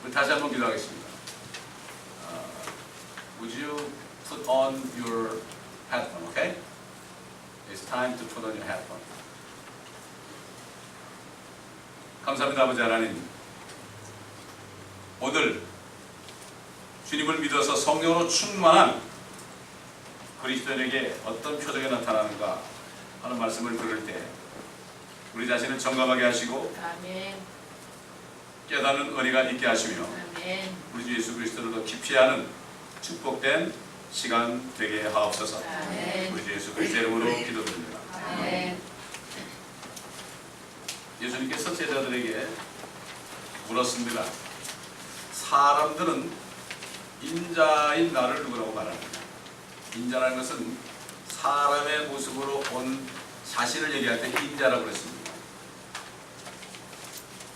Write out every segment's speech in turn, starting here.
우리 다시 한번 기도하겠습니다. Would you put on your headphone, okay? It's time to put on your headphone. 감사합니다, 아버지 하나님. 오늘 주님을 믿어서 성령으로 충만한 그리스도인에게 어떤 표정이 나타나는가 하는 말씀을 들을 때 우리 자신을 점검하게 하시고 아멘. 깨닫는 은혜가 있게 하시며 아멘. 우리 주 예수 그리스도를 더 깊이 아는 축복된 시간 되게 하옵소서. 아멘. 우리 주 예수 그리스도의 이름으로 기도드립니다. 아멘. 예수님께서 제자들에게 물었습니다. 사람들은 인자인 나를 누구라고 말합니다. 인자라는 것은 사람의 모습으로 온 자신을 얘기할 때 인자라고 그랬습니다.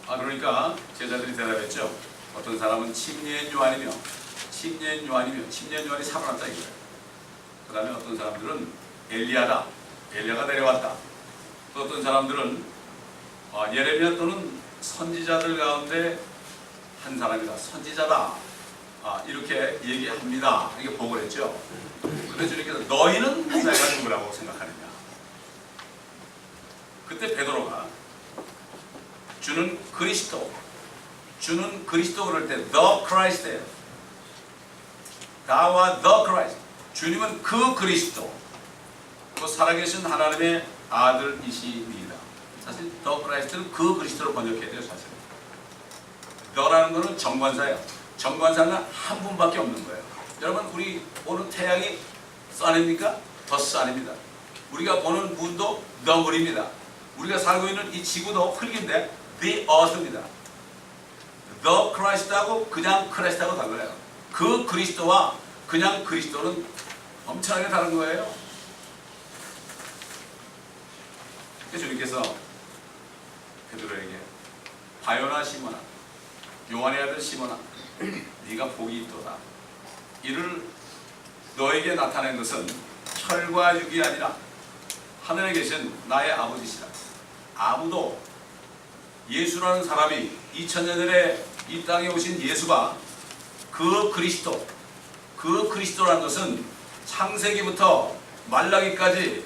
그러니까 제자들이 대답했죠. 어떤 사람은 침례인 요한이며 침례인 요한이 살아났다 이거예요. 그 다음에 어떤 사람들은 엘리야다, 엘리야가 내려왔다. 또 어떤 사람들은 예레미야 또는 선지자들 가운데 한 사람이다, 선지자다, 이렇게 얘기합니다. 이렇게 보고를 했죠. 근데 주님께서 너희는 내가 누구라고 생각하느냐. 그때 베드로가 주는 그리스도 그럴 때 The Christ예요. 나와 The Christ. 주님은 그 그리스도, 또 살아계신 하나님의 아들이십니다. 사실 The Christ는 그 그리스도로 번역해야 돼요. 사실 너라는 것은 정관사예요. 정관사는 한 분밖에 없는 거예요. 여러분, 우리 보는 태양이 선입니까? 더 선입니다. 우리가 보는 문도 The Moon입니다. 우리가 살고 있는 이 지구도 흙인데 The Earth입니다. The Christ하고 그냥 크리스트하고 달라요. 그 그리스도와 그냥 그리스도는 엄청나게 다른 거예요. 주님께서 베드로에게 바요나 시몬아, 요한의 아들 시몬아, 네가 복이 있도다. 이를 너에게 나타낸 것은 혈과 육이 아니라 하늘에 계신 나의 아버지시라. 아무도 예수라는 사람이 2000년 전에 이 땅에 오신 예수가 그 그리스도라는 것은 창세기부터 말라기까지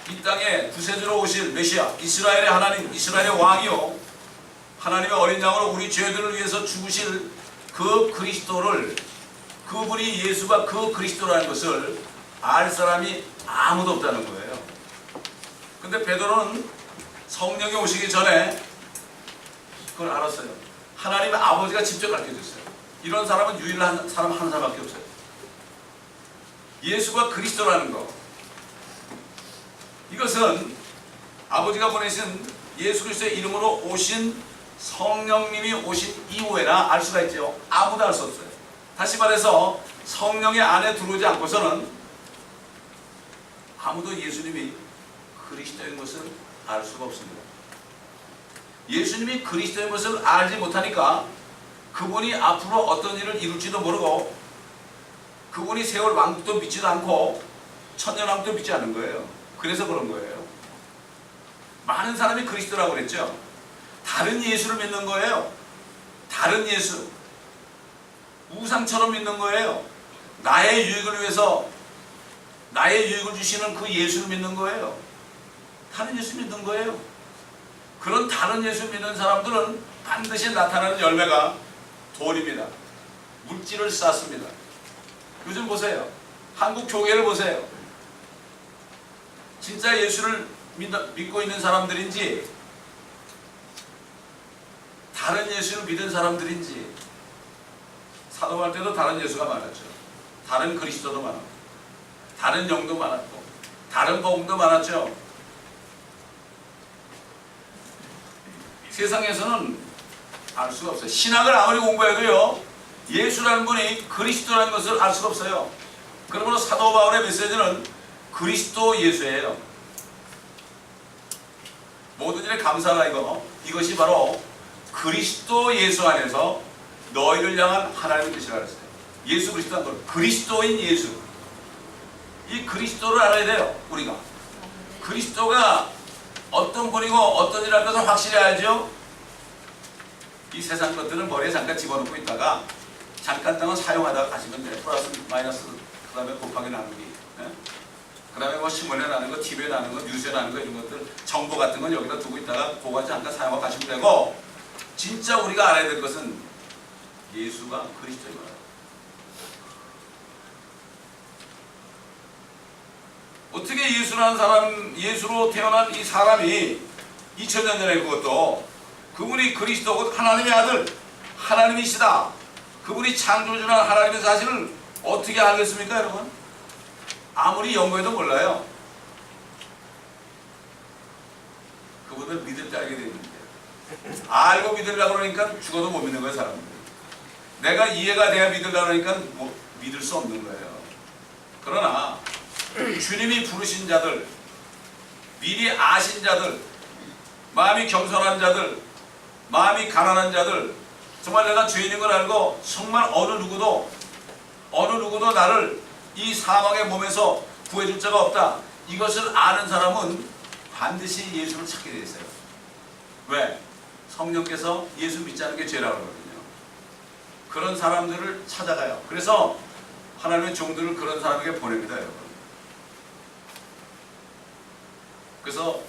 이 땅에 구세주로 오실 메시아, 이스라엘의 하나님, 이스라엘의 왕이요, 하나님의 어린 양으로 우리 죄들을 위해서 죽으실 그 그리스도를, 그분이 예수가 그 그리스도라는 것을 알 사람이 아무도 없다는 거예요. 근데 베드로는 성령이 오시기 전에 그걸 알았어요. 하나님의 아버지가 직접 가르쳐줬어요. 이런 사람은 유일한 사람 한 사람밖에 없어요. 예수가 그리스도라는 거, 이것은 아버지가 보내신 예수 그리스도의 이름으로 오신 성령님이 오신 이후에나 알 수가 있죠. 아무도 알 수 없어요. 다시 말해서 성령의 안에 들어오지 않고서는 아무도 예수님이 그리스도인 것을 알 수가 없습니다. 예수님이 그리스도인 것을 알지 못하니까 그분이 앞으로 어떤 일을 이룰지도 모르고 그분이 세월 왕국도 믿지도 않고 천년왕국도 믿지 않는 거예요. 그래서 그런 거예요. 많은 사람이 그리스도라고 그랬죠. 다른 예수를 믿는 거예요. 다른 예수, 우상처럼 믿는 거예요. 나의 유익을 위해서 나의 유익을 주시는 그 예수를 믿는 거예요. 다른 예수 믿는 거예요. 그런 다른 예수 믿는 사람들은 반드시 나타나는 열매가 돈입니다. 물질을 쌓습니다. 요즘 보세요. 한국 교회를 보세요. 진짜 예수를 믿고 있는 사람들인지 다른 예수를 믿은 사람들인지, 사도할 때도 다른 예수가 많았죠. 다른 그리스도도 많았고 다른 영도 많았고 다른 복음도 많았죠. 세상에서는 알 수가 없어요. 신학을 아무리 공부해도요, 예수라는 분이 그리스도라는 것을 알 수가 없어요. 그러므로 사도 바울의 메시지는 그리스도 예수예요. 모든 일에 감사하라 이것이 바로 그리스도 예수 안에서 너희를 향한 하나님의 뜻이라 그랬어요. 예수 그리스도란 걸 그리스도인 예수, 이 그리스도를 알아야 돼요. 우리가 그리스도가 어떤 분이고 어떤 일을 할 것을 확실히 알죠. 이 세상 것들은 머리에 잠깐 집어넣고 있다가 잠깐 동안 사용하다가 가시면 돼. 플러스 마이너스 그 다음에 곱하기 나누기, 그 다음에 뭐 신문에 나는 거, TV에 나는 거, 뉴스에 나는 거 이런 것들 정보 같은 건 여기다 두고 있다가 그거 잠깐 사용하고 가시면 되고, 진짜 우리가 알아야 될 것은 예수가 그리스도인 거예요. 어떻게 예수라는 사람, 예수로 태어난 이 사람이 2000년 전에 그것도 그분이 그리스도 곧 하나님의 아들, 하나님이시다, 그분이 창조주나 하나님의 사실을 어떻게 알겠습니까, 여러분? 아무리 연구해도 몰라요. 그분을 믿을 때 알게 되는데, 알고 믿으려고 그러니까 죽어도 못 믿는 거예요, 사람들. 내가 이해가 돼야 믿으려고 그러니까 믿을 수 없는 거예요. 그러나 주님이 부르신 자들, 미리 아신 자들, 마음이 겸손한 자들, 마음이 가난한 자들, 정말 내가 죄인인 걸 알고 정말 어느 누구도 나를 이 사망의 몸에서 구해줄 자가 없다, 이것을 아는 사람은 반드시 예수를 찾게 되어 있어요. 왜? 성령께서 예수 믿지 않은 게 죄라고 하거든요. 그런 사람들을 찾아가요. 그래서 하나님의 종들을 그런 사람에게 보냅니다, 여러분. 그래서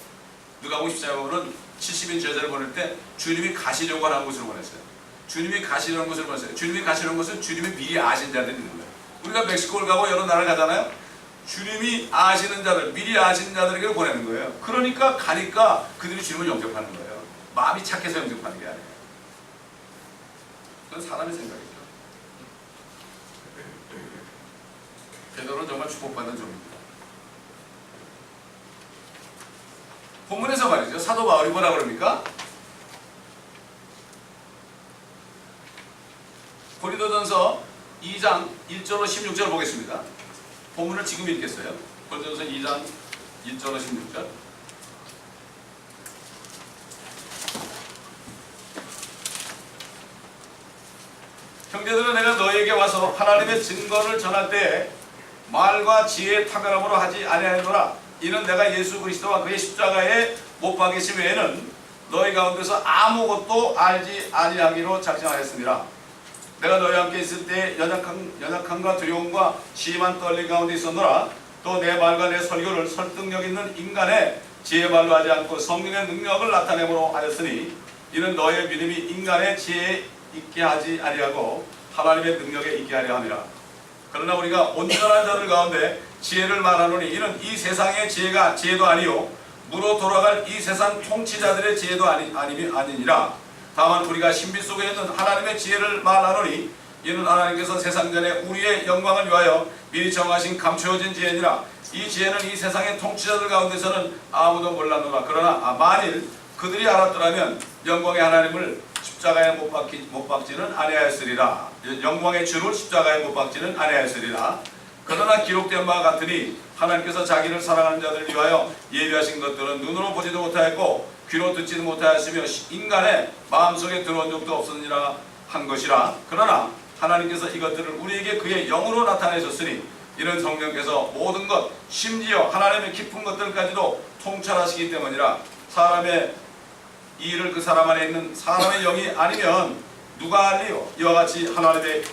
누가복음 14장에 보면 70인 제자를 보낼 때 주님이 가시려고 하는 곳으로 보냈어요. 주님이 가시려는 곳을 보냈어요. 주님이 가시려는 곳은 주님이 미리 아신 자들이 있는 거예요. 우리가 멕시코를 가고 여러 나라를 가잖아요. 주님이 아시는 자들, 미리 아시는 자들에게 보내는 거예요. 그러니까 가니까 그들이 주님을 영접하는 거예요. 마음이 착해서 영접하는 게 아니에요. 그건 사람의 생각이죠. 베드로는 정말 축복받은 종입니다. 본문에서 말이죠. 사도 바울이 뭐라 그럽니까? 고린도전서 2장 1절로 16절 보겠습니다. 본문을 지금 읽겠어요. 고린도전서 2장 1절로 16절. 형제들은 내가 너에게 와서 하나님의 증거를 전할 때에 말과 지혜의 탁월함으로 하지 아니하노라. 이는 내가 예수 그리스도와 그의 십자가에 못 박이심 외에는 너희 가운데서 아무것도 알지 아니하기로 작정하였습니다. 내가 너희와 함께 있을 때 연약함과 두려움과 심한 떨림 가운데 있었노라. 또 내 말과 내 설교를 설득력 있는 인간의 지혜의 말로 하지 않고 성령의 능력을 나타내므로 하였으니, 이는 너의 믿음이 인간의 지혜에 있게 하지 아니하고 하나님의 능력에 있게 하려 함이라. 그러나 우리가 온전한 자들 가운데 지혜를 말하노니 이는 이 세상의 지혜도 아니요 무로 돌아갈 이 세상 통치자들의 지혜도 아니니라. 다만 우리가 신비 속에 있는 하나님의 지혜를 말하노니 이는 하나님께서 세상 전에 우리의 영광을 위하여 미리 정하신 감추어진 지혜니라. 이 지혜는 이 세상의 통치자들 가운데서는 아무도 몰랐노라. 그러나 만일 그들이 알았더라면 영광의 하나님을 십자가에 못 박지는 아니하였으리라. 영광의 주를 십자가에 못 박지는 아니하였으리라. 그러나 기록된 바와 같으니 하나님께서 자기를 사랑하는 자들을 위하여 예비하신 것들은 눈으로 보지도 못하였고 귀로 듣지도 못하였으며 인간의 마음속에 들어온 적도 없었느니라 한 것이라. 그러나 하나님께서 이것들을 우리에게 그의 영으로 나타내셨으니 이는 성령께서 모든 것 심지어 하나님의 깊은 것들까지도 통찰하시기 때문이라. 사람의 이 일을 그 사람 안에 있는 사람의 영이 아니면 누가 알리요? 이와 같이 하나님의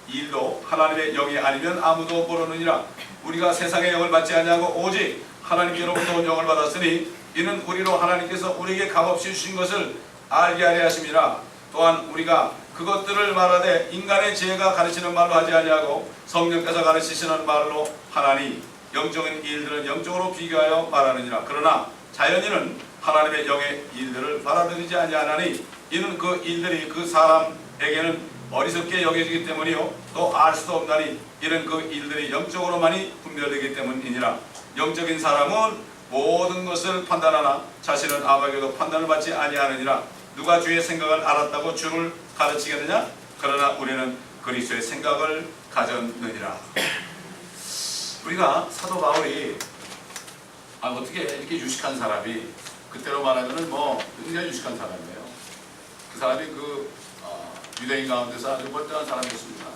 일도 하나님의 영이 아니면 아무도 모르느니라. 우리가 세상의 영을 받지 아니하고 오직 하나님께로부터 온 영을 받았으니 이는 우리로 하나님께서 우리에게 값없이 주신 것을 알게 하려 하심이라. 또한 우리가 그것들을 말하되 인간의 지혜가 가르치는 말로 하지 아니하고 성령께서 가르치시는 말로 하나니 영적인 일들은 영적으로 비교하여 말하느니라. 그러나 자연인은 하나님의 영의 일들을 받아들이지 아니하나니 이는 그 일들이 그 사람에게는 어리석게 여겨지기 때문이요 또 알 수도 없나니 이는 그 일들이 영적으로만이 분별되기 때문이니라. 영적인 사람은 모든 것을 판단하나 자신은 아무에게도 판단을 받지 아니하느니라. 누가 주의 생각을 알았다고 주를 가르치겠느냐? 그러나 우리는 그리스도의 생각을 가졌느니라. 우리가 사도 바울이 어떻게 이렇게 유식한 사람이, 그때로 말하면 굉장히 유식한 사람이에요. 그 사람이 유대인 가운데서 아주 멀쩡한 사람이었습니다.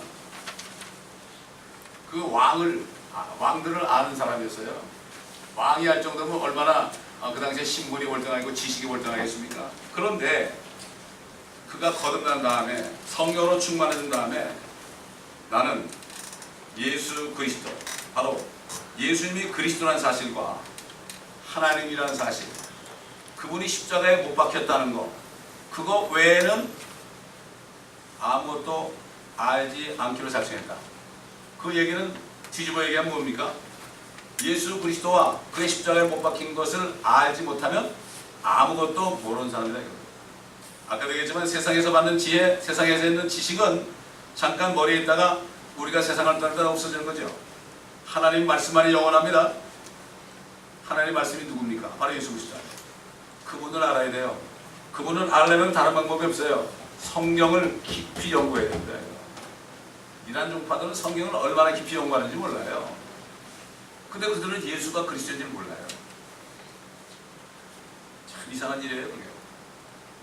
그 왕들을 아는 사람이었어요. 왕이 할 정도면 얼마나 그 당시에 신분이 월등하고 지식이 월등하겠습니까? 그런데 그가 거듭난 다음에 성령으로 충만해진 다음에 나는 예수 그리스도, 바로 예수님이 그리스도라는 사실과 하나님이라는 사실, 그분이 십자가에 못 박혔다는 거, 그거 외에는 아무것도 알지 않기로 작정했다. 그 얘기는 뒤집어 얘기하면 뭡니까? 예수 그리스도와 그의 십자가에 못 박힌 것을 알지 못하면 아무것도 모르는 사람이다. 아까도 얘기했지만 세상에서 받는 지혜, 세상에서 있는 지식은 잠깐 머리에 있다가 우리가 세상을 떠나다 없어지는 거죠. 하나님 말씀만이 영원합니다. 하나님 말씀이 누굽니까? 바로 예수 그리스도. 그분을 알아야 돼요. 그분을 알려면 다른 방법이 없어요. 성경을 깊이 연구해야 됩니다. 이란 종파들은 성경을 얼마나 깊이 연구하는지 몰라요. 근데 그들은 예수가 그리스도인지 몰라요. 참 이상한 일이에요, 그게.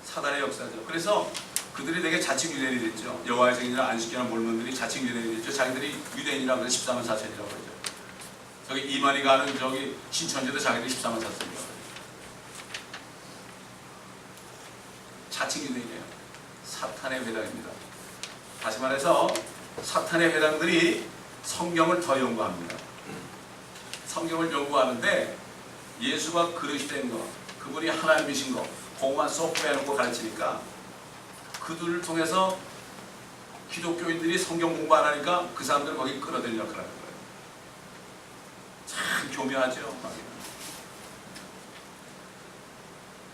사단의 역사죠. 그래서 그들이 되게 자칭 유대인이 됐죠. 여호와의 증인이나 안식교나 몰몬들이 자칭 유대인이 됐죠. 자기들이 유대인이라고 해서 14만 4천이라고 그러죠. 저기 이만희 가는 저기 신천지도 자기들이 14만 4천이라고 그러죠. 자칭 유대인이에요. 사탄의 회당입니다. 다시 말해서 사탄의 회당들이 성경을 더 연구합니다. 성경을 연구하는데 예수가 그리스도인 거, 그분이 하나님이신 거, 그것만 쏙 빼놓고 가르치니까 그들을 통해서 기독교인들이 성경 공부 안 하니까 그 사람들을 거기 끌어들이려고 하는 거예요. 참 교묘하죠.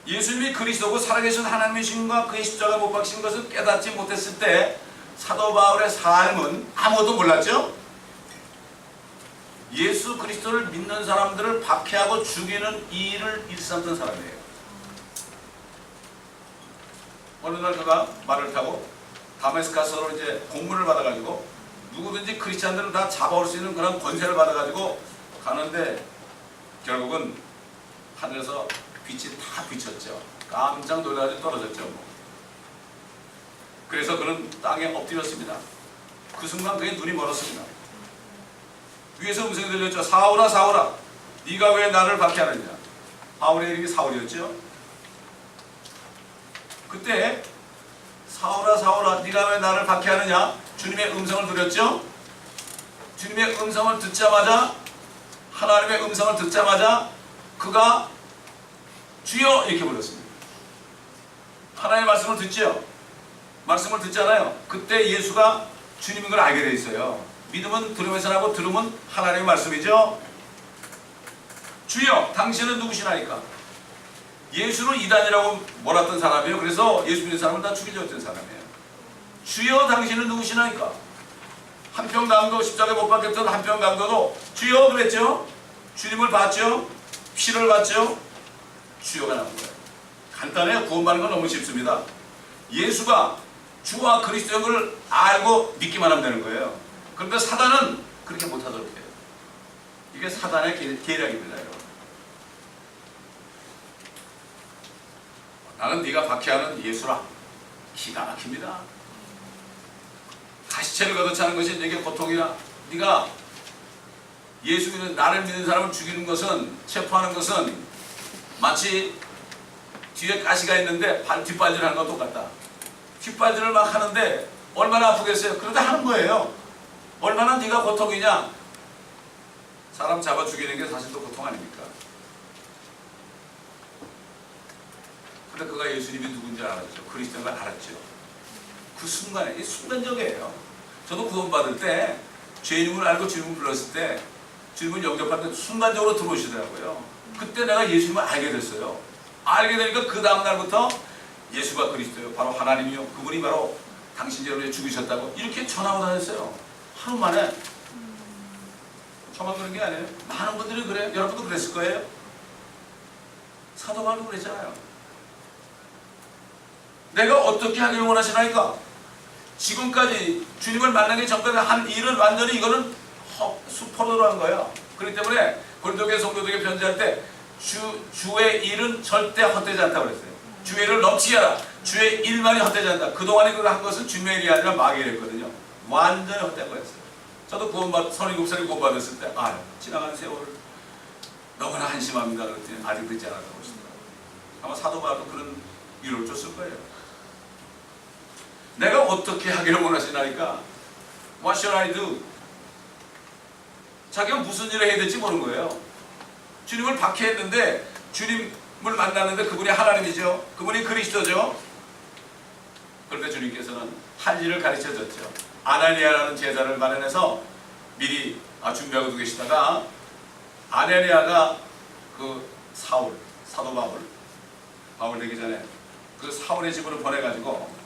예수님이 그리스도고 살아계신 하나님이신가 그의 십자가 못 박힌 것을 깨닫지 못했을 때 사도 바울의 삶은 아무것도 몰랐죠. 예수 그리스도를 믿는 사람들을 박해하고 죽이는 이 일을 일삼던 사람이에요. 어느 날 그가 말을 타고 다메스커스로 이제 공문을 받아가지고 누구든지 크리스찬들을 다 잡아올 수 있는 그런 권세를 받아가지고 가는데 결국은 하늘에서 빛이 다 비쳤죠. 깜짝 놀라서 떨어졌죠. 그래서 그는 땅에 엎드렸습니다. 그 순간 그의 눈이 멀었습니다. 위에서 음성이 들렸죠. 사울아 사울아 네가 왜 나를 박해하느냐. 바울의 이름이 사울이었죠. 그때 사울아 사울아 네가 왜 나를 박해하느냐 주님의 음성을 들었죠. 주님의 음성을 듣자마자, 하나님의 음성을 듣자마자 그가 주여 이렇게 불렀습니다. 하나님의 말씀을 듣죠. 말씀을 듣잖아요. 그때 예수가 주님인 걸 알게 돼 있어요. 믿음은 들으면서 나고 들음은 하나님의 말씀이죠. 주여 당신은 누구시나이까. 예수를 이단이라고 몰았던 사람이에요. 그래서 예수 믿는 사람을 다 죽이려던 사람이에요. 주여 당신은 누구시나이까. 한평강도 십자가에 못 박혔던 한평강도도 주여 그랬죠. 주님을 봤죠. 피를 봤죠. 주여가 나온 거예요. 간단해요. 구원받는 건 너무 쉽습니다. 예수가 주와 그리스도인 걸 알고 믿기만 하면 되는 거예요. 그런데 사단은 그렇게 못하도록 해요. 이게 사단의 계략입니다. 여러분. 나는 네가 박해하는 예수라. 기가 막힙니다. 가시체를 걷어차는 것이 내게 고통이라. 네가 예수 믿는 나를 믿는 사람을 죽이는 것은, 체포하는 것은 마치 뒤에 가시가 있는데 뒷발질을 하는 것 똑같다. 뒷발질을 막 하는데 얼마나 아프겠어요. 그러다 하는 거예요. 얼마나 네가 고통이냐. 사람 잡아 죽이는 게 사실 또 고통 아닙니까? 근데 그가 예수님이 누군지 알았죠. 그리스도인 걸 알았죠. 그 순간에, 이 순간적이에요. 저도 구원받을 때 죄인임을 알고 주님을 불렀을 때 주님을 영접할 때 순간적으로 들어오시더라고요. 그때 내가 예수님을 알게 됐어요. 알게 되니까 그 다음날부터 예수가 그리스도요, 바로 하나님이요, 그분이 바로 당신 죄를 위해 죽으셨다고 이렇게 전하고 다녔어요. 하루 만에. 저만 그런 게 아니에요. 많은 분들이 그래요. 여러분도 그랬을 거예요. 사도 바울도 그랬잖아요. 내가 어떻게 하기를 원하시나이까. 지금까지 주님을 만나기 전까지 한 일은 완전히 이거는 수포로로 한 거예요. 그렇기 때문에 고린도교회 성도들에게 편지할 때 주의 일은 절대 헛되지 않다고 그랬어요. 주의 일을 넘치게 하라. 주의 일만이 헛되지 않다. 그동안에 그거 한 것은 주님의 일이 아니라 마귀의 일이었거든요. 완전히 헛된 거였어요. 저도 37살에 구원받았을 때 지나가는 세월을 너무나 한심합니다. 그랬더니 아직 늦지 않았다고 하시더라고요. 아마 사도 바울도 그런 위로를 줬을 거예요. 내가 어떻게 하기를 원하시나니까 What shall I do? 자기가 무슨 일을 해야 될지 모르는 거예요. 주님을 박해했는데 주님을 만났는데 그분이 하나님이죠. 그분이 그리스도죠. 그런데 주님께서는 할 일을 가르쳐줬죠. 아나니아라는 제자를 마련해서 미리 준비하고 두고 계시다가 아나니아가 그 사도 바울 되기 전에 그 사울의 집으로 보내가지고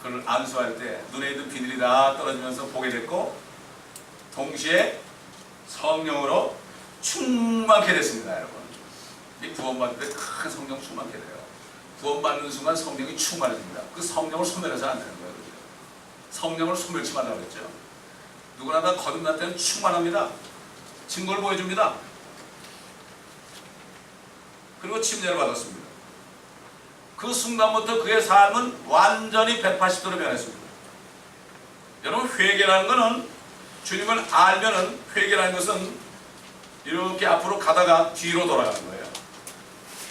그를 안수할 때 눈에 있는 비늘이 다 떨어지면서 보게 됐고 동시에 성령으로 충만케 됐습니다. 여러분, 이 구원받을 때 큰 성령 충만케 돼요. 구원받는 순간 성령이 충만해집니다. 그 성령을 소멸해서 안 되는 거예요. 그렇죠? 성령을 소멸치 말라고 그랬죠. 누구나 다 거듭날 때는 충만합니다. 증거를 보여줍니다. 그리고 침례를 받았습니다. 그 순간부터 그의 삶은 완전히 180도로 변했습니다. 여러분, 회개라는 것은 주님을 알면은 회개라는 것은 이렇게 앞으로 가다가 뒤로 돌아가는 거예요.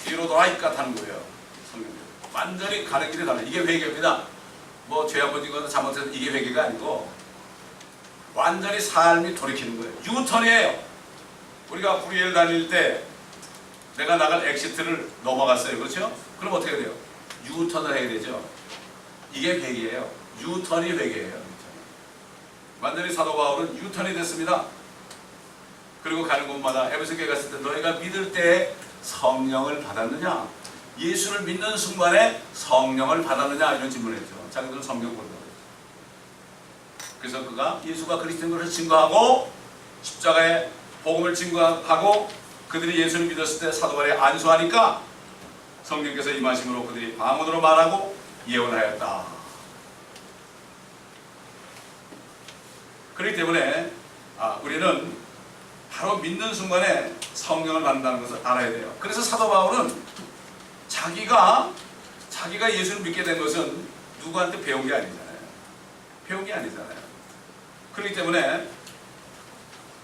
뒤로 돌아 입같하는 거예요. 성령님. 완전히 가는 길이 달라요. 이게 회개입니다. 뭐 죄 한 번 지거나 잘못해서 이게 회개가 아니고 완전히 삶이 돌이키는 거예요. 유턴이에요. 우리가 구리엘 다닐 때 내가 나갈 엑시트를 넘어갔어요. 그렇죠? 그럼 어떻게 돼요? 유턴을 해야 되죠. 이게 회개예요. 유턴이 회개예요. 완전히 사도 바울은 유턴이 됐습니다. 그리고 가는 곳마다 에베소 교회 갔을 때 너희가 믿을 때 성령을 받았느냐? 예수를 믿는 순간에 성령을 받았느냐? 이런 질문을 했죠. 자기들은 성령 본다고 했죠. 그래서 그가 예수가 그리스도인 것을 증거하고 십자가의 복음을 증거하고 그들이 예수를 믿었을 때 사도 바울이 안수하니까 성령께서 임하심으로 그들이 방언으로 말하고 예언하였다. 그렇기 때문에 우리는 바로 믿는 순간에 성령을 받는다는 것을 알아야 돼요. 그래서 사도 바울은 자기가 예수를 믿게 된 것은 누구한테 배운 게 아니잖아요. 배운 게 아니잖아요. 그렇기 때문에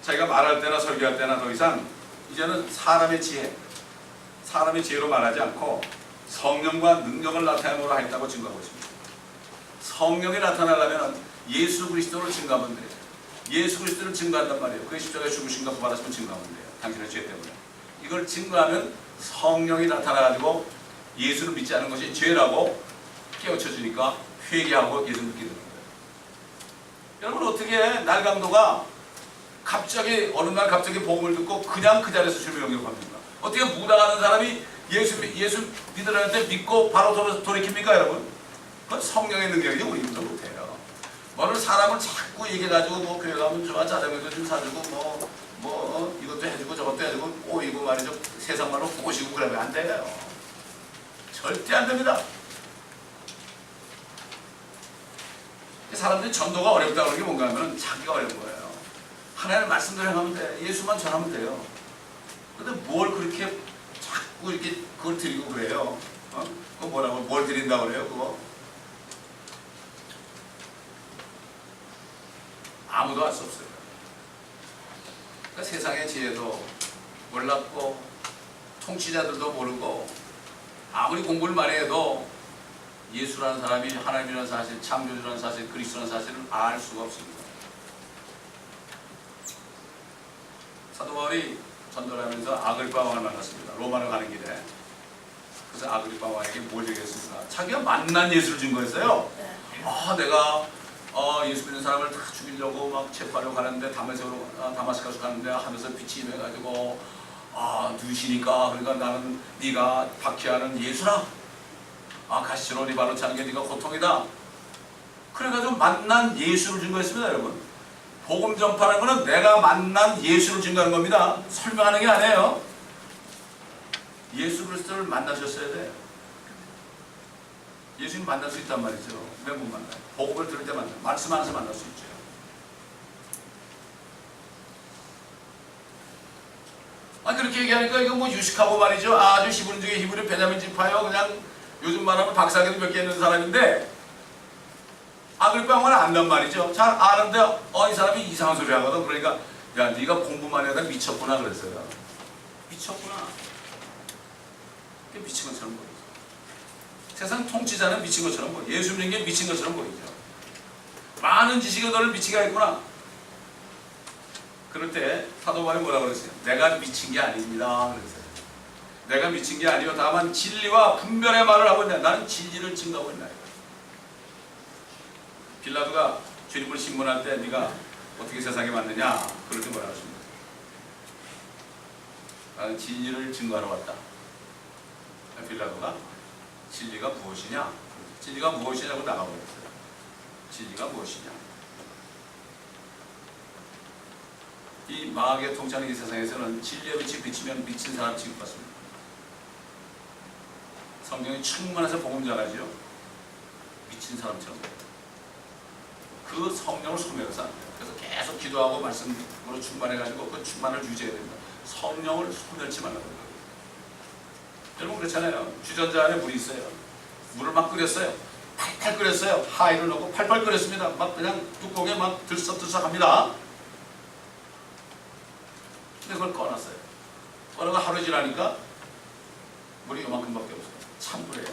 자기가 말할 때나 설교할 때나 더 이상 이제는 사람의 지혜로 말하지 않고 성령과 능력을 나타내므로 하였다고 증거하고 있습니다. 성령이 나타나려면 예수 그리스도를 증거하면 돼요. 예수 그리스도를 증거한단 말이에요. 그의 십자가에 죽으신가 부활하시면 증거하면 돼요. 당신의 죄 때문에. 이걸 증거하면 성령이 나타나가지고 예수를 믿지 않은 것이 죄라고 깨우쳐주니까 회개하고 예수를 믿게 되는 거예요. 여러분, 어떻게 날강도가 어느 날 갑자기 복음을 듣고 그냥 그 자리에서 주님을 영접합니까? 어떻게 무당하는 사람이 예수 믿으라는데 믿고 바로 돌이킵니까, 여러분? 그건 성령의 능력이지 우리도 못해요. 뭐를 사람을 자꾸 얘기해가지고 뭐 교회 가면 좋아, 짜장면도 좀 사주고 뭐 이것도 해주고 저것도 해주고 꼬이고 말이죠. 세상 말로 꼬시고 그러면 안 돼요. 절대 안 됩니다. 사람들이 전도가 어렵다고 하는 게 뭔가 하면 자기가 어려운 거예요. 하나님의 말씀대로 행하면 돼. 예수만 전하면 돼요. 근데 뭘 그렇게 자꾸 이렇게 그걸 드리고 그래요? 그거 뭐라고, 뭘 드린다고 그래요, 그거? 아무도 알 수 없어요. 그러니까 세상의 지혜도 몰랐고, 통치자들도 모르고, 아무리 공부를 많이 해도 예수라는 사람이 하나님이라는 사실, 창조주라는 사실, 그리스도라는 사실을 알 수가 없습니다. 사도 바울이 전도를 하면서 아그리파 왕을 만났습니다. 로마로 가는 길에. 그래서 아그리파 왕에게 뭘 얘기했습니까? 자기가 만난 예수를 증거했어요. 내가 예수 믿는 사람을 다 죽이려고 막 체포하려고 가는데 다마스커스 가는데 하면서 빛이 임해가지고 누시니까 그러니까 나는 네가 박해하는 예수라. 가시로 네 발로 차는 게 네가 고통이다. 그래가지고 만난 예수를 증거했습니다, 여러분. 복음 전파라는 것은 내가 만난 예수를 증거하는 겁니다. 설명하는 게 아니에요. 예수 그리스도를 만나셨어야 돼요. 예수님 만날 수 있단 말이죠. 왜 못 만나요? 복음을 들을 때 만나요. 말씀하면서 만날 수 있죠. 그렇게 얘기하니까 이거 뭐 유식하고 말이죠. 아주 히브리 중에 히브리 베냐민 지파요. 그냥 요즘 말하면 박사학위도 몇 개 있는 사람인데 아그리파 왕은 안단 말이죠. 잘 아는데 이 사람이 이상한 소리 하거든. 그러니까 야, 네가 공부만 해다 미쳤구나 그랬어요. 미쳤구나. 그게 미친 것처럼 보이죠. 세상 통치자는 미친 것처럼 보여. 예수 믿는 게 미친 것처럼 보이죠. 많은 지식이 너를 미치게 하겠구나. 그럴 때 사도 바울이 뭐라고 그랬어요? 내가 미친 게 아닙니다. 그랬어요. 내가 미친 게 아니요 다만 진리와 분별의 말을 하고 있냐. 나는 진리를 증거하고 있나. 빌라도가 주님을 신문할 때 네가 어떻게 세상에 왔느냐? 그럴 때 뭐라고 하십니까? 나는 진리를 증거하러 왔다. 빌라도가 진리가 무엇이냐? 진리가 무엇이냐고 나가버렸어요. 진리가 무엇이냐? 이 마귀의 통치하는 이 세상에서는 진리의 빛이 비치면 미친 사람 취급받습니다. 성경이 충만해서 복음 전하지요. 미친 사람처럼. 그 성령을 소멸해서 안 돼요. 그래서 계속 기도하고 말씀으로 충만해가지고 그 충만을 유지해야 됩니다. 성령을 소멸치 말라고 해요. 여러분 그렇잖아요. 주전자 안에 물이 있어요. 물을 막 끓였어요. 팔팔 끓였어요. 하이를 넣고 팔팔 끓였습니다. 막 그냥 뚜껑에 막 들썩들썩합니다. 근데 그걸 꺼놨어요. 꺼내고 하루 지나니까 물이 요만큼밖에 없어요. 찬물이에요.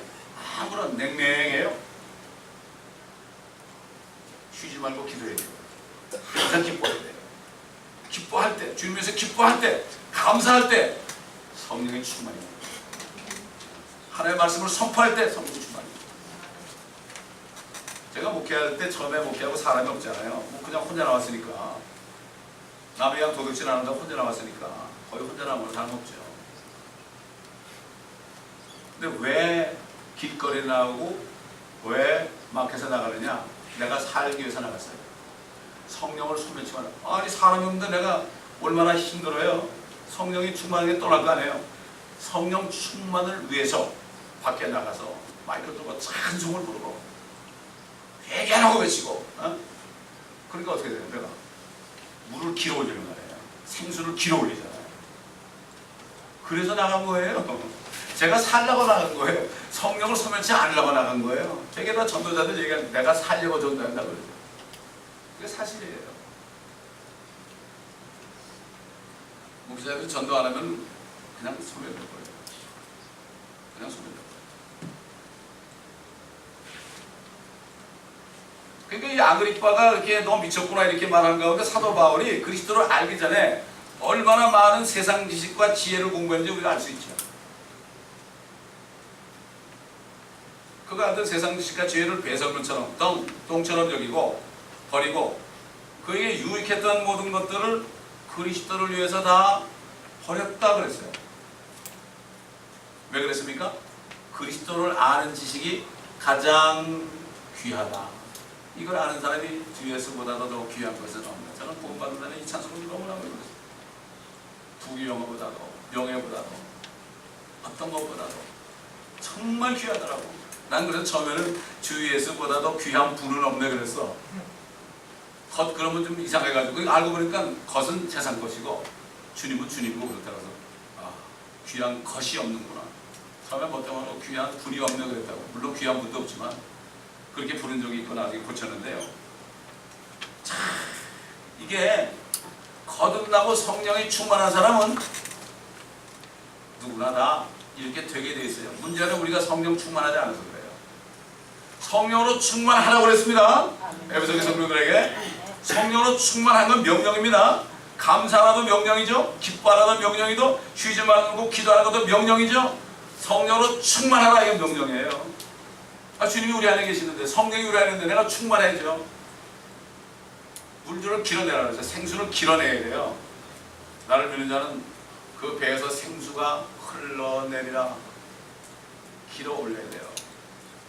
아무런 냉랭해요. 쉬지 말고 기도해야 돼요. 항상 기뻐해야 돼요. 기뻐할 때, 주님에서 기뻐할 때, 감사할 때 성령의 충만이에요. 하나님의 말씀을 선포할 때 성령의 충만이에요. 제가 목회할 때 처음에 목회하고 사람이 없잖아요. 뭐 그냥 혼자 나왔으니까. 남의 양 도둑질 안 한다고 혼자 나왔으니까 거의 혼자 나오는 사람 없죠. 근데 왜 길거리에 나오고 왜 마켓에 나가느냐? 내가 살기 위해서 나갔어요. 성령을 소멸치만. 아니 사람이 없는데 내가 얼마나 힘들어요. 성령이 충만하게 떠날 거 아니에요. 성령 충만을 위해서 밖에 나가서 마이크 들고 찬송을 부르고 회개하고 외치고 그러니까 어떻게 돼요? 내가 물을 길어 올리는 거예요. 생수를 길어 올리잖아요. 그래서 나간 거예요. 제가 살려고 나간 거예요. 성령을 소멸치 않으려고 나간 거예요. 되게 다 전도자들 얘기하는 내가 살려고 전도한다고 그러죠. 그게 사실이에요. 목사님이 전도 안 하면 그냥 소멸될 거예요. 그냥 소멸될 거예요. 그러니까 이 아그리빠가 이렇게 너 미쳤구나 이렇게 말하는 가운데 사도 바울이 그리스도를 알기 전에 얼마나 많은 세상 지식과 지혜를 공부했는지 우리가 알 수 있죠. 그가 하던 세상 지식과 지혜를 배설물처럼 똥처럼 여기고 버리고 그에게 유익했던 모든 것들을 그리스도를 위해서 다 버렸다 그랬어요. 왜 그랬습니까? 그리스도를 아는 지식이 가장 귀하다. 이걸 아는 사람이 주예수보다도 더 귀한 것은 없다. 저는 구원받은 사람이 이 찬송을 너무나 많이 들었어요. 부귀영화보다도 명예보다도 어떤 것보다도 정말 귀하더라고. 난 그래서 처음에는 주 예수보다도 귀한 분은 없네 그랬어. 겉 그러면 좀 이상해가지고 알고 보니까 겉은 세상 것이고 주님은 주님이고 그렇다고 해서 귀한 것이 없는구나. 처음에 뭐 때문에 귀한 분이 없네 그랬다고. 물론 귀한 분도 없지만 그렇게 부른 적이 있고 나중에 고쳤는데요. 자, 이게 거듭나고 성령이 충만한 사람은 누구나 다 이렇게 되게 돼 있어요. 문제는 우리가 성령 충만하지 않아서 그래요. 성령으로 충만하라고 그랬습니다. 에베소서 성도들에게 성령으로 충만한 건 명령입니다. 감사라도 명령이죠. 기뻐하라도 명령이죠. 쉬지 말고 기도하는 것도 명령이죠. 성령으로 충만하라 이게 명령이에요. 주님이 우리 안에 계시는데 성령이 우리 안에 있는데 내가 충만해야죠. 물들을 길어내라 그래서 생수를 길어내야 돼요. 나를 믿는 자는 그 배에서 생수가 흘러내리라. 길어 올려야 돼요.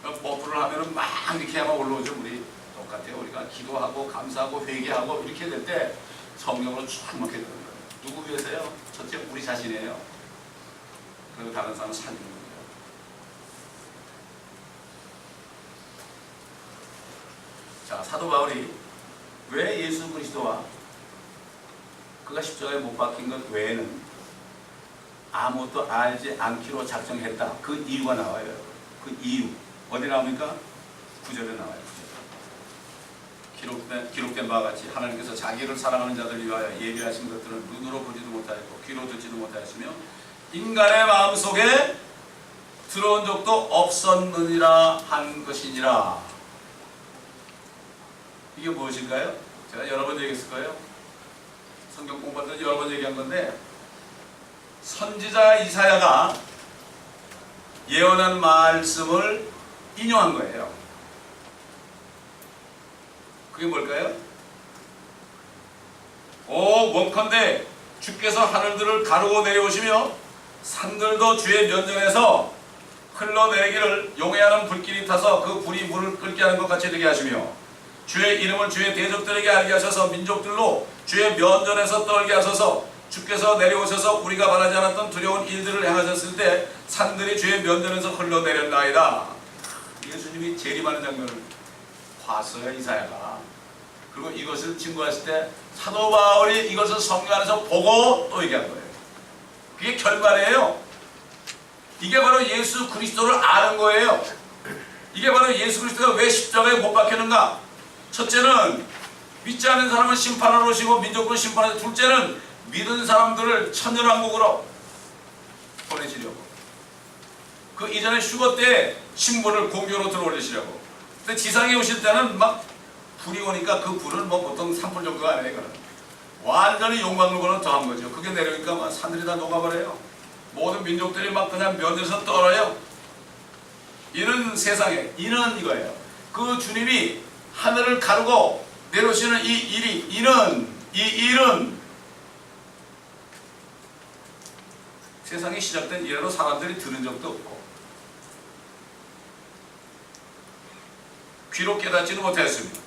버프를 하면은 막 이렇게 하면 올라오죠. 물이 똑같아요. 우리가 기도하고 감사하고 회개하고 이렇게 될 때 성령으로 충만하게 되는 거예요. 누구 위해서요? 첫째 우리 자신이에요. 그리고 다른 사람은 살리는 거예요. 자, 사도 바울이 왜 예수 그리스도와 그가 십자가에 못 박힌 것 외에는 아무것도 알지 않기로 작정했다. 그 이유가 나와요. 그 이유 어디 나옵니까? 9절에 나와요. 9절. 기록된 바와 같이 하나님께서 자기를 사랑하는 자들 위하여 예비하신 것들을 눈으로 보지도 못하였고 귀로 듣지도 못하였으며 인간의 마음속에 들어온 적도 없었느니라 한 것이니라. 이게 무엇일까요? 제가 여러 번 얘기했을 거예요. 성경 공부할 때 여러 번 얘기한 건데, 선지자 이사야가 예언한 말씀을 인용한 거예요. 그게 뭘까요? 원컨대 주께서 하늘들을 가르고 내려오시며 산들도 주의 면전에서 흘러내리기를 용해하는 불길이 타서 그 불이 물을 끓게 하는 것 같이 되게 하시며 주의 이름을 주의 대적들에게 알게 하셔서 민족들로 주의 면전에서 떨게 하소서. 주께서 내려오셔서 우리가 바라지 않았던 두려운 일들을 행하셨을 때 산들이 주의 면전에서 흘러내렸나이다. 예수님이 재림하는 장면을 봤어요, 이사야가. 그리고 이것을 증거했을 때 사도 바울이 이것을 성경 안에서 보고 또 얘기한 거예요. 그게 결말이에요. 이게 바로 예수 그리스도를 아는 거예요. 이게 바로 예수 그리스도가 왜 십자가에 못 박혔는가? 첫째는 믿지 않는 사람은 심판을 오시고 민족을 심판하고, 둘째는 믿은 사람들을 천년왕국으로 보내시려고, 그 이전에 휴거 때 신분을 공교로 들어올리시려고. 근데 지상에 오실 때는 막 불이 오니까 그 불은 뭐 보통 산불 정도가 아니에요. 이거는 완전히 용광로보다 더한 거죠. 그게 내려오니까 막 산들이 다 녹아버려요. 모든 민족들이 막 그냥 면에서 떨어요. 이는 세상에, 이는 이거예요. 그 주님이 하늘을 가르고 내려오시는 이 일이, 이 일은 세상에 시작된 이래로 사람들이 들은 적도 없고 귀로 깨닫지도 못했습니다.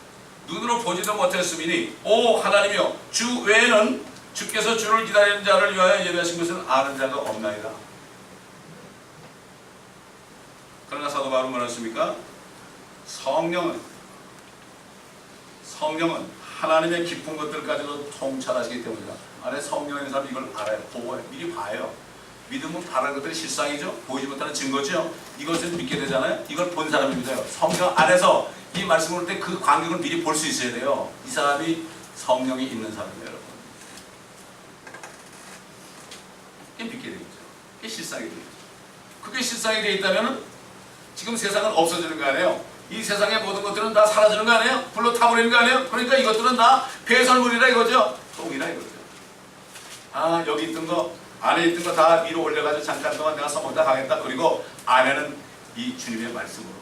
눈으로 보지도 못했음이니 오 하나님이여, 주 외에는 주께서 주를 기다리는 자를 위하여 예배하신 것은 아는 자가 없나이다. 그러나 사도 바울은 뭐랬습니까? 성령은 하나님의 깊은 것들까지도 통찰하시기 때문이다. 안에 성령 있는 사람은 이걸 알아요. 보고요. 미리 봐요. 믿음은 바라는 것들이 실상이죠. 보이지 못하는 증거죠. 이것을 믿게 되잖아요. 이걸 본 사람이 믿어요. 성령 안에서 이 말씀을 볼 때 그 광경을 미리 볼 수 있어야 돼요. 이 사람이 성령이 있는 사람이에요, 여러분. 그게 믿게 되겠죠. 그게 실상이 되겠죠. 그게 실상이 되어 있다면 지금 세상은 없어지는 거 아니에요. 이 세상의 모든 것들은 다 사라지는 거 아니에요. 불로 타버리는 거 아니에요. 그러니까 이것들은 다 배설물이라 이거죠. 똥이라 이거죠. 아, 여기 있던 거, 안에 있던 거 다 위로 올려가지고 잠깐 동안 내가 써먹다 가겠다. 그리고 안에는 이 주님의 말씀으로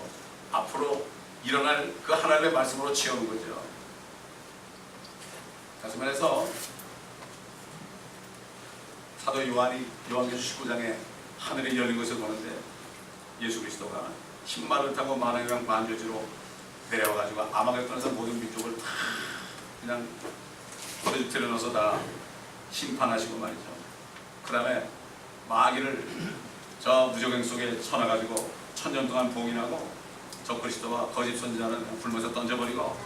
앞으로 일어날 그 하나님의 말씀으로 채우는 거죠. 다시 말해서 사도 요한이 요한계시록 19장에 하늘이 열린 것을 보는데 예수 그리스도가 흰말을 타고 만왕이랑 만주지로 내려와가지고 아마겟돈에서 모든 민족을 다 그냥 들여넣어서 다 심판하시고 말이죠. 그 다음에 마귀를 저 무저갱 속에 쳐놔가지고 천년 동안 봉인하고 저 그리스도와 거짓 선지자는 굶어서 던져버리고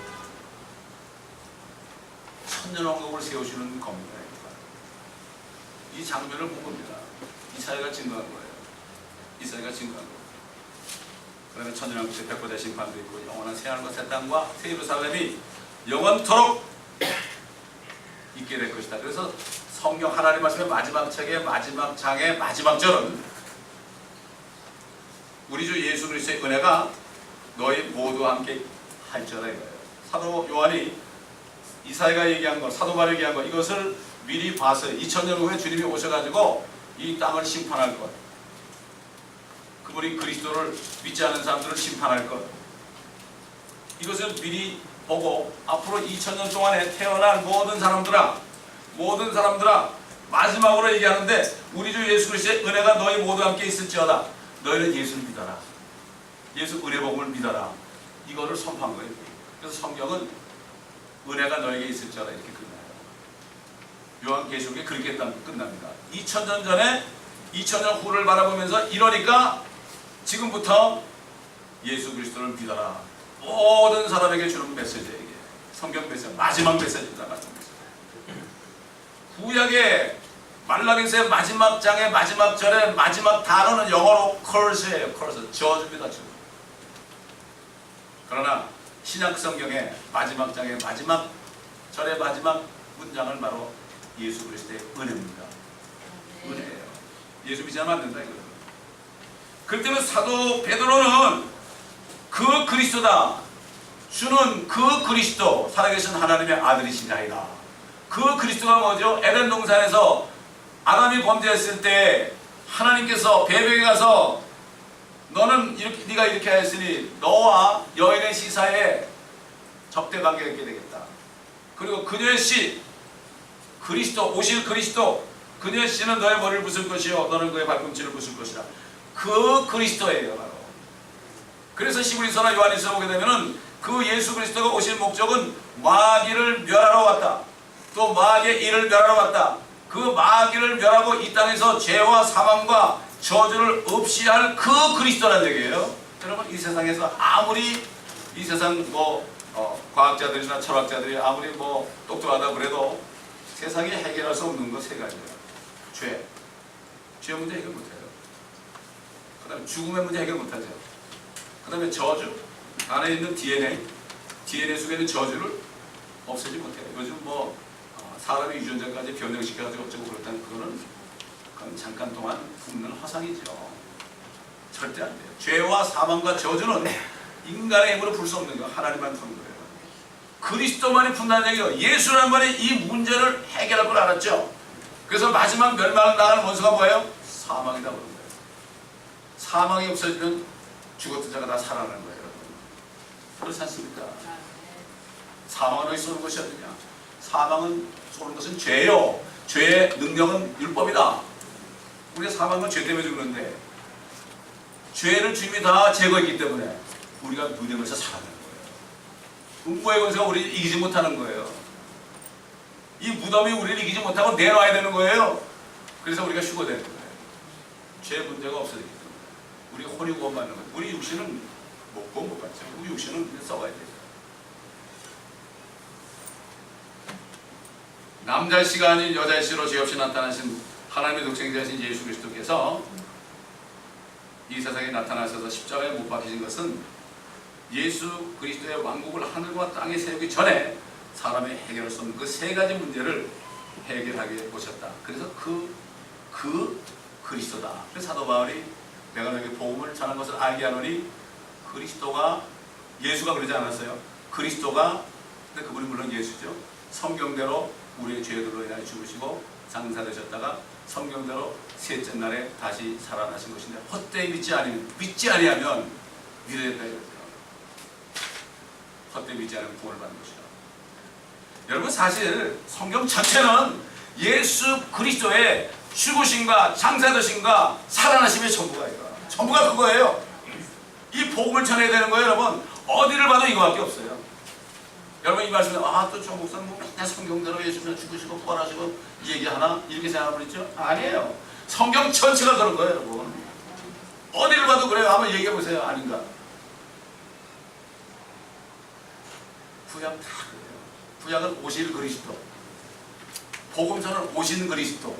천년왕국을 세우시는 겁니다. 이 장면을 본 겁니다. 이사야가 증거한 거예요. 이사야가 증거한 거예요. 그 다음에 천년왕국의 백보자 심판도 있고 영원한 새하늘과 새 땅과 새 예루살렘이 영원토록 있게 될 것이다. 그래서 성경 하나님 말씀의 마지막 책의 마지막 장의 마지막 절은 우리 주 예수 그리스도의 은혜가 너희 모두와 함께 할지어다 이거예요. 사도 요한이 이사야가 얘기한 것, 사도 바울이 얘기한 것, 이것을 미리 봐서 2000년 후에 주님이 오셔가지고 이 땅을 심판할 것, 그분이 그리스도를 믿지 않는 사람들을 심판할 것, 이것을 미리 보고 앞으로 2000년 동안에 태어날 모든 사람들아 마지막으로 얘기하는데 우리 주 예수 그리스도의 은혜가 너희 모두와 함께 있을지어다. 너희는 예수를 믿어라. 예수 은혜복음을 믿어라. 이거를 선포한 거예요. 그래서 성경은 은혜가 너에게 있을지어다 이렇게 끝나요. 요한계시록이 그렇게 끝납니다. 2000년 전에 2000년 후를 바라보면서 이러니까 지금부터 예수 그리스도를 믿어라. 모든 사람에게 주는 메시지예요. 이게 성경 메시지, 마지막 메시지입니다. 마지막 메시지. 구약의 말라기서의 마지막 장의 마지막 절의 마지막 단어는 영어로 curse예요. curse, 저주입니다. 저주. 그러나 신약 성경의 마지막 장의 마지막 절의 마지막 문장은 바로 예수 그리스도의 은혜입니다. 은혜예요. 예수 믿지 않으면 안 된다 이거예요. 그럴 때는 사도 베드로는 그 그리스도다. 주는 그 그리스도, 살아계신 하나님의 아들이시나이다. 그 그리스도가 뭐죠? 에덴 동산에서 아담이 범죄했을 때 하나님께서 배벽에 가서 너는 이렇게, 네가 이렇게 하였으니 너와 여인의 씨 사이에 적대 관계가 있게 되겠다. 그리고 그녀의 씨, 그리스도, 오실 그리스도, 그녀의 씨는 너의 머리를 부술 것이요 너는 그의 발꿈치를 부술 것이라. 그 그리스도예요, 바로. 그래서 히브리서나 요한일서 보게 되면은 그 예수 그리스도가 오실 목적은 마귀를 멸하러 왔다. 또 마귀의 일을 멸하러 왔다. 그 마귀를 멸하고 이 땅에서 죄와 사망과 저주를 없이 할 그 그리스도라는 얘기예요. 여러분, 이 세상에서 아무리 이 세상 과학자들이나 철학자들이 아무리 똑똑하다 그래도 세상에 해결할 수 없는 거 세 가지예요. 죄 문제 해결 못해요. 그 다음에 죽음의 문제 해결 못하죠. 그 다음에 저주, 안에 있는 DNA 속에 있는 저주를 없애지 못해요. 요즘 사람의 유전자까지 변형시켜가지고 어쩌고 그렇다는 그건 잠깐 동안 품는 허상이죠. 절대 안 돼요. 죄와 사망과 저주는 인간의 힘으로 풀 수 없는 거, 하나님만 푸는 거예요. 그리스도만이 푼다는 얘기예요. 예수라는 말이 이 문제를 해결할 걸 알았죠. 그래서 마지막 멸망을 당하는 원수가 뭐예요? 사망이다 그런 거예요. 사망이 없어지면 죽었던 자가 다 살아나는 거예요, 여러분. 그렇지 않습니까? 사망은 어디 쏘는 것이 어디냐? 사망은 쏘는 것은 죄요. 죄의 능력은 율법이다. 우리가 사망은 죄 때문에 죽는데 죄를 주님이 다 제거했기 때문에 우리가 누리면서 살아가는 거예요. 음부의 권세가 우리를 이기지 못하는 거예요. 이 무덤이 우리를 이기지 못하고 내놔야 되는 거예요. 그래서 우리가 휴거되는 거예요. 죄 문제가 없어지기 때문에 우리 혼이 구원받는 거예요. 우리 육신은 구원 못 받죠. 우리 육신은 썩어야 돼요. 남자 씨가 아닌 여자 씨로 죄 없이 나타나신 하나님의 독생자이신 예수 그리스도께서 이 세상에 나타나셔서 십자가에 못 박히신 것은 예수 그리스도의 왕국을 하늘과 땅에 세우기 전에 사람이 해결할 수 없는 그 세 가지 문제를 해결하게 오셨다. 그래서 그 그리스도다. 그래서 사도 바울이 내가 너에게 복음을 전한 것을 알게 하노니 그리스도가, 예수가 그러지 않았어요. 그리스도가, 근데 그분이 물론 예수죠. 성경대로 우리의 죄들로 인하여 죽으시고 장사되셨다가 성경대로 셋째 날에 다시 살아나신 것인데 헛되이 믿지 아니하면 믿어야 된다 이거죠. 헛되이 믿지 않으면 구원을 받는 것이다. 여러분, 사실 성경 전체는 예수 그리스도의 죽으심과 장사되심과 살아나심의 전부가 그거예요. 이 복음을 전해야 되는 거예요, 여러분. 어디를 봐도 이거밖에 없어요. 여러분, 이 말씀에 또 조 목사님 맨날 성경대로 예수님 죽으시고 부활하시고 얘기하나? 이렇게 생각하고 있죠? 아니에요. 성경 전체가 그런 거예요, 여러분. 어디를 봐도 그래요. 한번 얘기해 보세요. 아닌가? 구약 다 그래요. 구약은 오실 그리스도, 복음서는 오신 그리스도,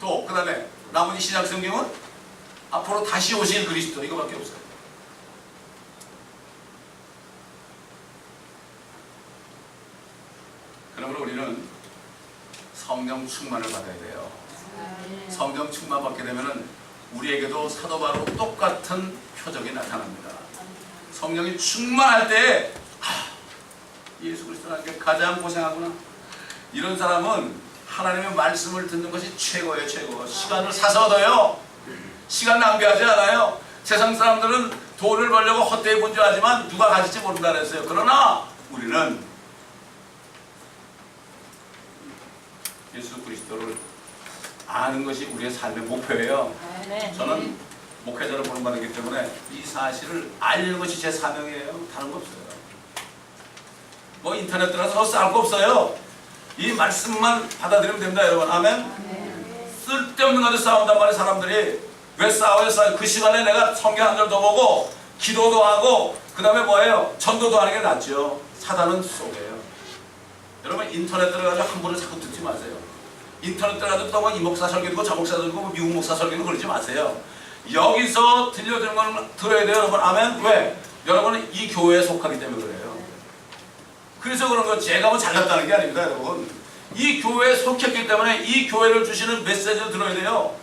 또 그 다음에 나머지 신약 성경은 앞으로 다시 오실 그리스도, 이거밖에 없어요. 그러므로 우리는 성령 충만을 받아야 돼요. 성령 충만 받게 되면 우리에게도 사도 바로 똑같은 표적이 나타납니다. 성령이 충만할 때 예수 그리스도는 가장 고생하구나. 이런 사람은 하나님의 말씀을 듣는 것이 최고예요, 최고. 시간을 사서 얻어요. 시간 낭비하지 않아요. 세상 사람들은 돈을 벌려고 헛되이 분주하지만 누가 가질지 모른다 그랬어요. 그러나 우리는 예수 그리스도를 아는 것이 우리의 삶의 목표예요. 저는 목회자로 부름받았기 때문에 이 사실을 알리는 것이 제 사명이에요. 다른 거 없어요. 인터넷 들어가서 싸울 거 없어요. 이 말씀만 받아들이면 됩니다, 여러분. 아멘? 쓸데없는 것에 싸운단 말이에요, 사람들이. 왜 싸워요? 그 시간에 내가 성경 한 절 더 보고 기도도 하고 그 다음에 뭐예요? 전도도 하는 게 낫죠. 사단은 속여요. 여러분, 인터넷 들어가서 함부로 자꾸 듣지 마세요. 인터넷 들어가서 또 이 목사 설교 듣고 저 목사 듣고 미국 목사 설교 듣고 그러지 마세요. 여기서 들려주는 건 들어야 돼요, 여러분. 아멘? 왜? 여러분은 이 교회에 속하기 때문에 그래요. 그래서 그런 건 제가 잘났다는 게 아닙니다, 여러분. 이 교회에 속했기 때문에 이 교회를 주시는 메시지를 들어야 돼요.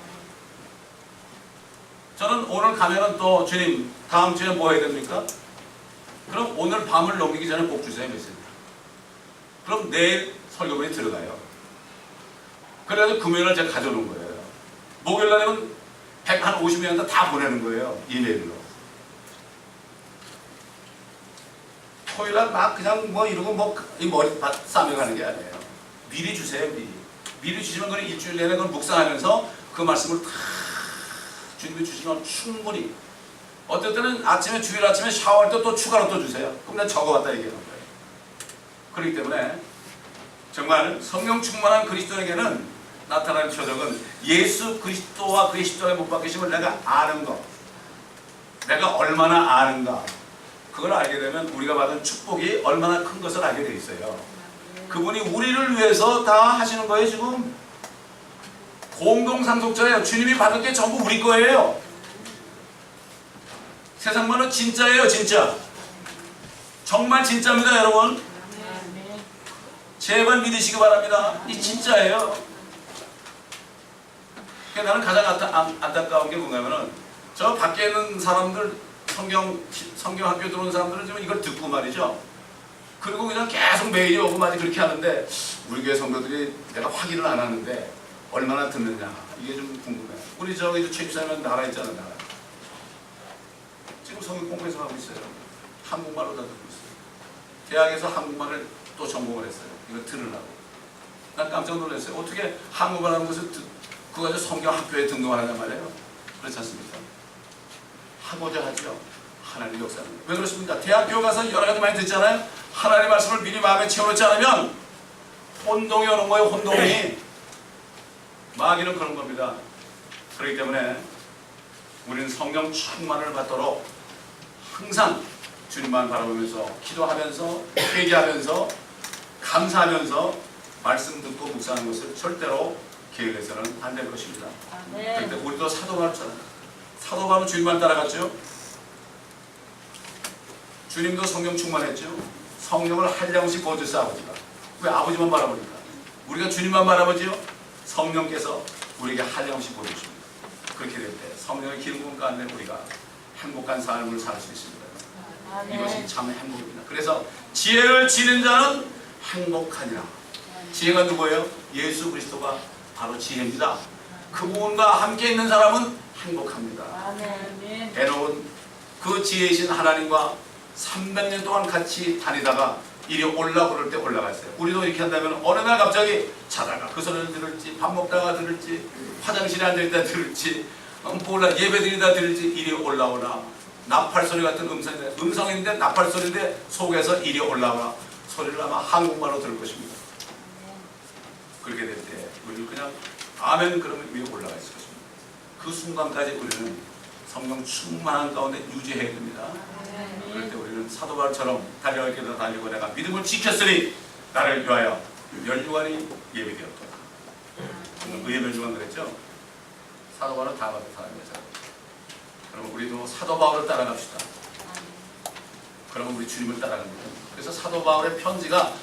저는 오늘 가면은 또 주님 다음 주에 뭐 해야 됩니까? 그럼 오늘 밤을 넘기기 전에 꼭 주세요. 메시지. 그럼 내일 설교문이 들어가요. 그래서 금요일날 제가 가져오는 거예요. 목요일날에는 150명 다 보내는 거예요. 이메일로. 토요일날 막 그냥 뭐 이러고 뭐 이 머리 싸매가는 게 아니에요. 미리 주세요. 미리 주시면 그냥 일주일 내내 그걸 묵상하면서 그 말씀을 다 주님이 주시면 충분히. 어떨 때는 아침에 주일 아침에 샤워할 때 또 추가로 또 주세요. 그럼 내가 적어봤다 얘기하는 거예요. 그렇기 때문에 정말 성령 충만한 그리스도에게는 나타나는 표적은 예수 그리스도와 그의 십자가에 못 박히심을 내가 아는 것, 내가 얼마나 아는가, 그걸 알게 되면 우리가 받은 축복이 얼마나 큰 것을 알게 돼 있어요. 그분이 우리를 위해서 다 하시는 거예요. 지금 공동상속자예요. 주님이 받은 게 전부 우리 거예요. 세상만은 진짜예요. 진짜. 정말 진짜입니다. 여러분 제발 믿으시기 바랍니다. 이 진짜예요. 나는 가장 안타까운 게 뭐냐면은 저 밖에 있는 사람들, 성경학교 들어온 사람들은 지금 이걸 듣고 말이죠. 그리고 그냥 계속 메일이 오고 마치 그렇게 하는데 우리 교회 성도들이 내가 확인을 안 하는데 얼마나 듣느냐 이게 좀 궁금해요. 우리 저기 최집사님 나라 있잖아요. 나라. 지금 성경 공부해서 하고 있어요. 한국말로 다 듣고 있어요. 대학에서 한국말을 또 전공을 했어요. 이거 들으려고. 난 깜짝 놀랐어요. 어떻게 한국말 하는 것을 그거 가지고 성경학교에 등록하느냐 말이에요. 그렇지 않습니까? 하고자 하죠. 하나님의 역사는. 왜 그렇습니까? 대학교 가서 여러 가지 많이 듣잖아요. 하나님의 말씀을 미리 마음에 채워놓지 않으면 혼동이 오는 거예요. 혼동이. 마귀는 그런 겁니다. 그렇기 때문에 우리는 성령 충만을 받도록 항상 주님만 바라보면서 기도하면서 회개하면서 감사하면서 말씀 듣고 묵상하는 것을 절대로 계획해서는 안 될 것입니다. 그런데 우리도 사도 바울처럼 사도 바울은 주님만 따라갔죠. 주님도 성령 충만했죠. 성령을 한량씩 부어주사 아버지가. 왜 아버지만 바라보니까? 우리가 주님만 바라보지요. 성령께서 우리에게 한량씩 부어주십니다. 그렇게 될 때 성령의 기름 가운데 우리가 행복한 삶을 살 수 있습니다. 이것이 참 행복입니다. 그래서 지혜를 지닌 자는 행복하니라. 지혜가 누구예요? 예수 그리스도가 바로 지혜입니다. 그분과 함께 있는 사람은 행복합니다. 에녹은 그 지혜이신 하나님과 300년 동안 같이 다니다가 이리 올라고 그럴 때 올라갔어요. 우리도 이렇게 한다면 어느 날 갑자기 자다가 그 소리를 들을지, 밥 먹다가 들을지, 화장실에 앉아있다 들을지, 몰라 예배 드리다 들을지 이리 올라오나 나팔 소리 같은 음성인데 나팔 소리인데 속에서 이리 올라오나 소리를 아마 한국말로 들을 것입니다. 그렇게 될 때 우리는 그냥 아멘 그러면 위에 올라가 있을 것입니다. 그 순간까지 우리는 성령 충만한 가운데 유지해야 됩니다. 그럴 때 우리는 사도 바울처럼 달려갈 길을 달리고 내가 믿음을 지켰으니 나를 위하여 멸류관이 예비되었도다. 의의 멸류관 그랬죠? 사도 바울은 다 받은 사람이죠. 그럼 우리도 사도 바울을 따라갑시다. 그러면 우리 주님을 따라갑니다. 그래서 사도 바울의 편지가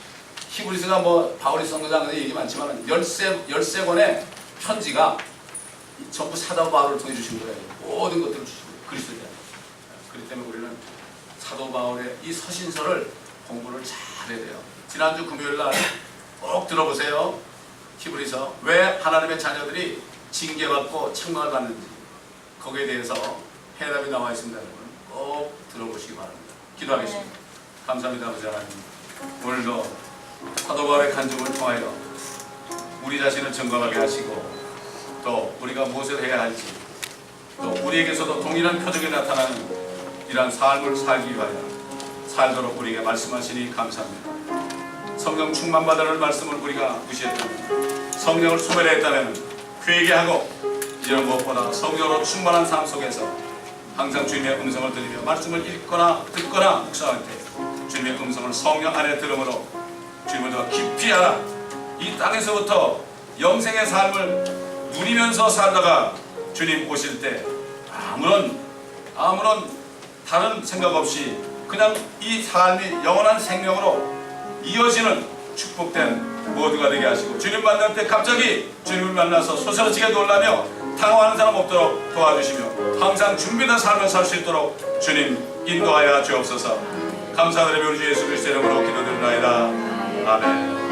히브리서가 뭐 바울이 쓴 거장에 얘기 많지만 13권의 편지가 전부 사도 바울을 통해 주신 거예요. 모든 것들을 주신 거예요. 그리스도에 대한. 그렇기 때문에 우리는 사도 바울의 이 서신서를 공부를 잘 해야 돼요. 지난주 금요일날 꼭 들어보세요. 히브리서 왜 하나님의 자녀들이 징계받고 책망을 받는지 거기에 대해서 해답이 나와 있습니다. 여러분 꼭 들어보시기 바랍니다. 기도하겠습니다. 감사합니다. 아버지 하나님, 오늘도 사도 바울의 간증을 통하여 우리 자신을 증거하게 하시고 또 우리가 무엇을 해야 할지 또 우리에게서도 동일한 표적이 나타나는 이러한 삶을 살기 위하여 살도록 우리에게 말씀하시니 감사합니다. 성령 충만받으라는 말씀을 우리가 무시했다면, 성령을 소멸했다면 회개하고 이런 무엇보다 성령으로 충만한 삶 속에서 항상 주님의 음성을 들으며 말씀을 읽거나 듣거나 묵상할 때 주님의 음성을 성령 안에 들음으로 주님을 더 깊이 알아 이 땅에서부터 영생의 삶을 누리면서 살다가 주님 오실 때 아무런 다른 생각 없이 그냥 이 삶이 영원한 생명으로 이어지는 축복된 모두가 되게 하시고 주님 만날 때 갑자기 주님을 만나서 소스라치게 놀라며 당황하는 사람 없도록 도와주시며 항상 준비된 삶을 살 수 있도록 주님 인도하여 주옵소서. 감사드리며 우리 주 예수 그리스도의 이름으로 기도드립니다. 아멘.